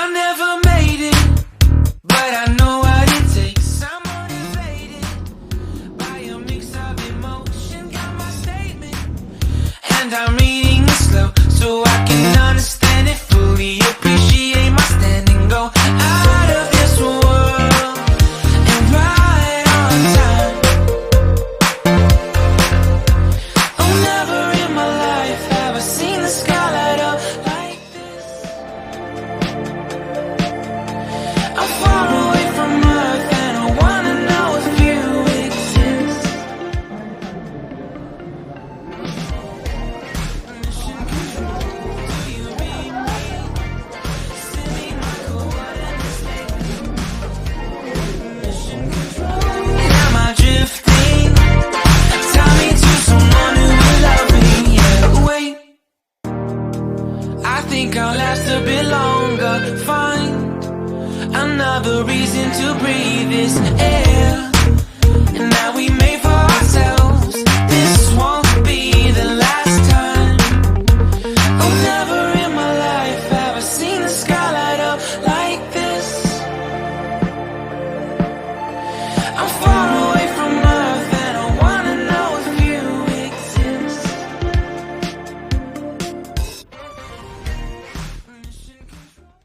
I never made it, but I know what it takes. I'm motivated by a mix of emotion. Got my statement, and I'm reading it slow so I can understand it fully. Appreciate my standing, go out of this world and right on time. Oh, never in my life have I seen the sky light up like this. I'm far away from Earth and I wanna know if you exist. Mission control, do you read me? Send me my coordinates statement. Mission control. Am I drifting? Tie me to someone who will love me. Yeah, wait. I think I'll last a bit longer. Find another reason to breathe this air. And now we